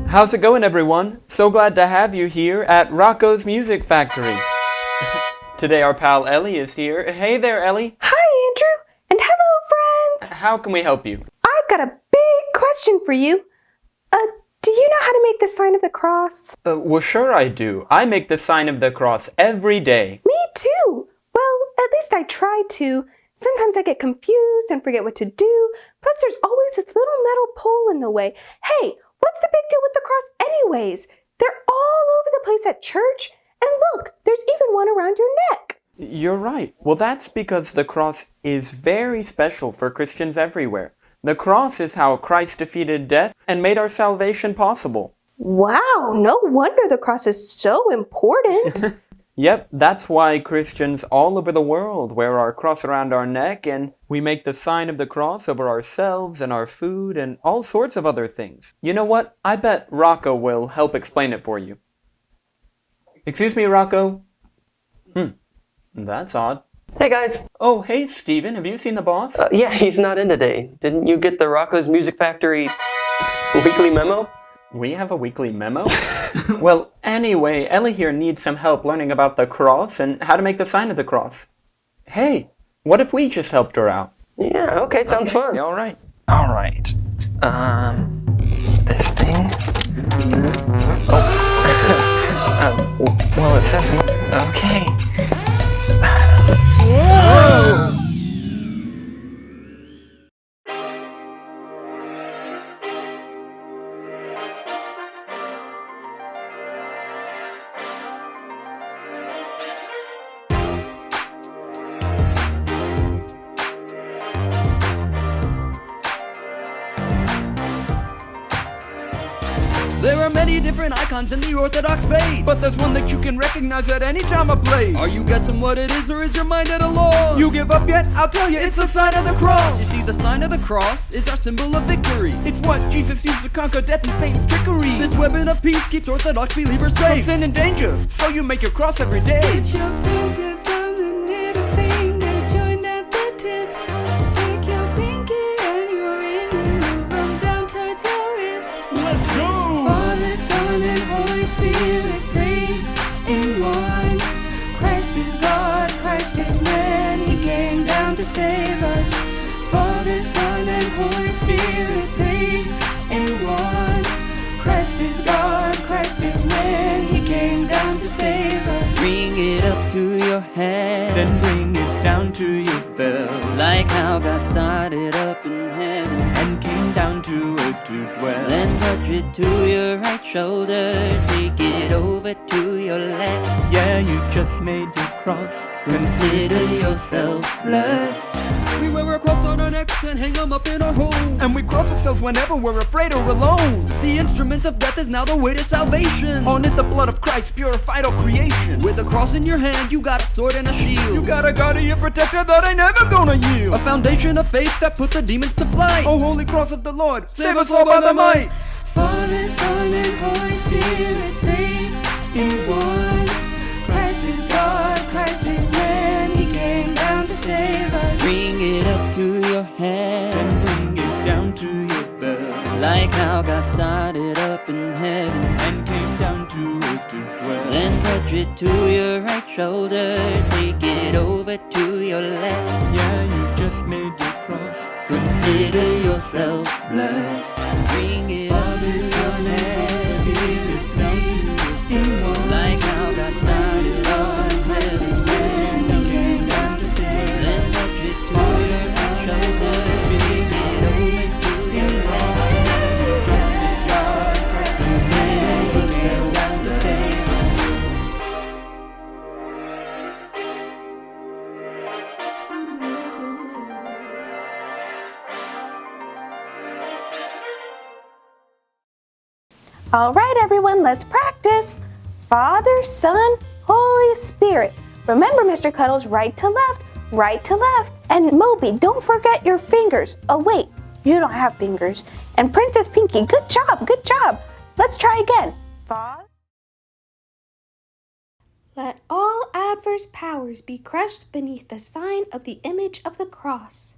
How's it going, everyone? So glad to have you here at Rocko's Music Factory. Today our pal Ellie is here. Hey there, Ellie. Hi, Andrew, and hello, friends. How can we help you? I've got a big question for you. Do you know how to make the sign of the cross? Well, sure I do. I make the sign of the cross every day. Me too. Well, at least I try to. Sometimes I get confused and forget what to do. Plus, there's always this little metal pole in the way. Hey, what's the big deal with the cross anyways? They're all over the place at church. And look, there's even one around your neck. You're right. Well, that's because the cross is very special for Christians everywhere. The cross is how Christ defeated death and made our salvation possible. Wow, no wonder the cross is so important. Yep, that's why Christians all over the world wear our cross around our neck, and we make the sign of the cross over ourselves and our food and all sorts of other things. You know what? I bet Rocko will help explain it for you. Excuse me, Rocko? That's odd. Hey guys. Oh, hey, Steven. Have you seen the boss? Yeah, he's not in today. Didn't you get the Rocko's Music Factory weekly memo? We have a weekly memo? Well, anyway, Ellie here needs some help learning about the cross and how to make the sign of the cross. Hey, what if we just helped her out? Yeah, okay, sounds fun. Yeah, all right. All right. This thing. Well, it says okay. Whoa! There are many different icons in the Orthodox Faith, but there's one that you can recognize at any time of play. Are you guessing what it is, or is your mind at a loss? You give up yet? I'll tell you, it's the sign of the cross. You see, the sign of the cross is our symbol of victory. It's what Jesus used to conquer death and Satan's trickery. This weapon of peace keeps Orthodox believers From safe. sin and danger, so you make your cross every day. Get your pointer thumb and middle finger joined at the tips. Take your pinky and your ring and move them down towards your wrist. Let's go! Father, Son, and Holy Spirit, three in one. Christ is God, Christ is man, He came down to save us. Father, Son, and Holy Spirit, three in one. Christ is God, Christ is man, He came down to save us. Bring it up to your head, Then bring it down to your bell, like how God started up in heaven and came down to earth to dwell. then touch it to your right shoulder, take it over to your left. Yeah, you just made your cross. Consider yourself blessed. We wear a cross on our necks and hang them up in our home. And we cross ourselves whenever we're afraid or alone. The instrument of death is now the way to salvation. On it, the blood of Christ purified all creation. With a cross in your hand, you got a sword and a shield. You got a guardian protector that ain't never gonna yield. A foundation of faith that put the demons to flight. Oh, holy cross of the Lord, save us all by the might. Father, Son, and Holy Spirit, three in one. Christ is God, Christ is man, He came down to save us. Bring it up to your Then head, bring it down to your bell, like how God started up in heaven and came down to earth to dwell. then touch it to your right shoulder, take it over to your left. Yeah, you just made your cross. Consider yourself blessed. Bring it up to your head, Spirit down to In one. like how God started up in Christ is heaven man, He came down to save then us. touch it to your right shoulder, take it over to your left. Christ is God, Christ is man, He came down to save us. All right, everyone, let's practice. Father, Son, Holy Spirit. Remember, Mr. Cuddles, right to left, right to left. And Moby, don't forget your fingers. Oh, wait, you don't have fingers. And Princess Pinky, good job, good job. Let's try again. Let all adverse powers be crushed beneath the sign of the image of the cross.